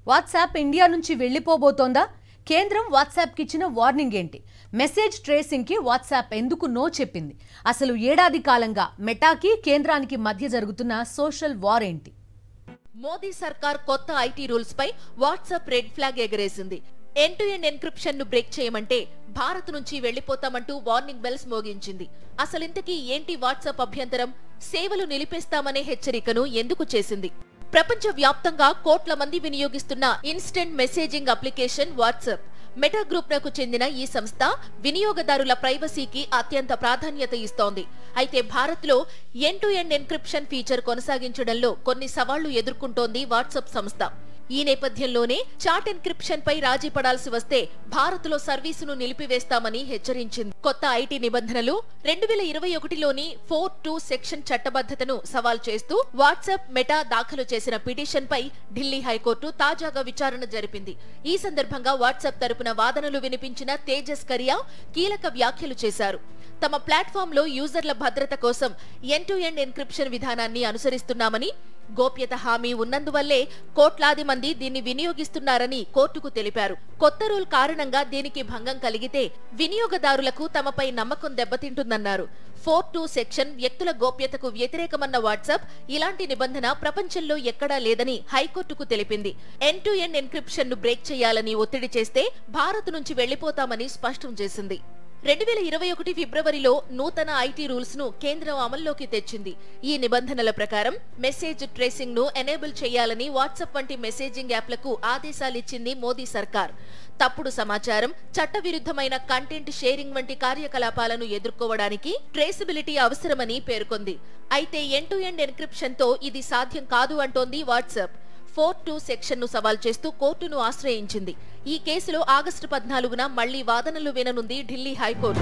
WhatsApp India నుంచి వెళ్ళిపోబోతోందా? కేంద్రం WhatsApp కి ఇచ్చిన వార్నింగ్ ఏంటి? మెసేజ్ ట్రేసింగ్ కి వాట్సాప్ ఎందుకు నో చెప్పింది? అసలు ఏడాది కాలంగా మెటాకి కేంద్రానికి మధ్య జరుగుతున్న సోషల్ వార్ ఏంటి? మోదీ సర్కార్ కొత్త ఐటీ రూల్స్ పై వాట్సాప్ రెడ్ ఫ్లాగ్ ఎగరేసింది. ఎండ్ టు ఎండ్ ఎన్క్రిప్షన్ ను బ్రేక్ చేయమంటే భారత్ నుంచి వెళ్లిపోతామంటూ వార్నింగ్ బెల్స్ మోగించింది. అసలింతకీ ఏంటి వాట్సాప్ అభ్యంతరం? సేవలు నిలిపేస్తామనే హెచ్చరికను ఎందుకు చేసింది? ప్రపంచ వ్యాప్తంగా కోట్ల మంది వినియోగిస్తున్న instant messaging application WhatsApp. Meta group నకు చెందిన ఈ సంస్థ వినియోగదారుల ప్రైవసీకి అత్యంత ప్రాధాన్యత ఇస్తోంది. అయితే భారత్ లో end to end encryption feature కొనసాగించడంలో కొన్ని సవాళ్లు ఎదుర్కొంటోంది వాట్సాప్ సంస్థ. ఈ నేపథ్యంలోనే చాట్ ఎన్క్రిప్షన్ పై రాజీ పడాల్సి వస్తే భారత్ లో సర్వీసును నిలిపివేస్తామని హెచ్చరించింది. కొత్త ఐటీ నిబంధనలు 2021లోని 4(2) సెక్షన్ చట్టబద్ధతను సవాల్ చేస్తూ వాట్సాప్ మెటా దాఖలు చేసిన పిటిషన్ పై ఢిల్లీ హైకోర్టు తాజాగా విచారణ జరిపింది. ఈ సందర్భంగా వాట్సాప్ తరపున వాదనలు వినిపించిన తేజస్ కరియా కీలక వ్యాఖ్యలు చేశారు. తమ ప్లాట్ఫామ్ లో యూజర్ల భద్రత కోసం ఎండ్ టు ఎండ్ ఎన్క్రిప్షన్ విధానాన్ని అనుసరిస్తున్నామని, గోప్యత హామీ ఉన్నందువల్లే కోట్లాది మంది దీన్ని వినియోగిస్తున్నారని కోర్టుకు తెలిపారు. కొత్త రూల్ కారణంగా దీనికి భంగం కలిగితే వినియోగదారులకు తమపై నమ్మకం దెబ్బతింటుందన్నారు. 4(2) సెక్షన్ వ్యక్తుల గోప్యతకు వ్యతిరేకమన్న వాట్సాప్ ఇలాంటి నిబంధన ప్రపంచంలో ఎక్కడా లేదని హైకోర్టుకు తెలిపింది. ఎండ్ టు ఎండ్ ఎన్క్రిప్షన్ ను బ్రేక్ చేయాలని ఒత్తిడి చేస్తే భారత్ నుంచి వెళ్లిపోతామని స్పష్టం చేసింది. 2021 ఫిబ్రవరిలో నూతన ఐటీ రూల్స్ ను కేంద్రం అమల్లోకి తెచ్చింది. ఈ నిబంధనల ప్రకారం మెసేజ్ ట్రేసింగ్ ను ఎనేబుల్ చేయాలని వాట్సాప్ వంటి మెసేజింగ్ యాప్లకు ఆదేశాలిచ్చింది మోదీ సర్కార్. తప్పుడు సమాచారం, చట్టవిరుద్ధమైన కంటెంట్ షేరింగ్ వంటి కార్యకలాపాలను ఎదుర్కోవడానికి ట్రేసబిలిటీ అవసరమని పేర్కొంది. అయితే ఎండ్ టు ఎండ్ ఎన్క్రిప్షన్ తో ఇది సాధ్యం కాదు అంటోంది వాట్సాప్. 4(2) సెక్షన్ ను సవాల్ చేస్తూ కోర్టును ఆశ్రయించింది. ఈ కేసులో ఆగస్టు 14న మళ్లీ వాదనలు విననుంది ఢిల్లీ హైకోర్టు.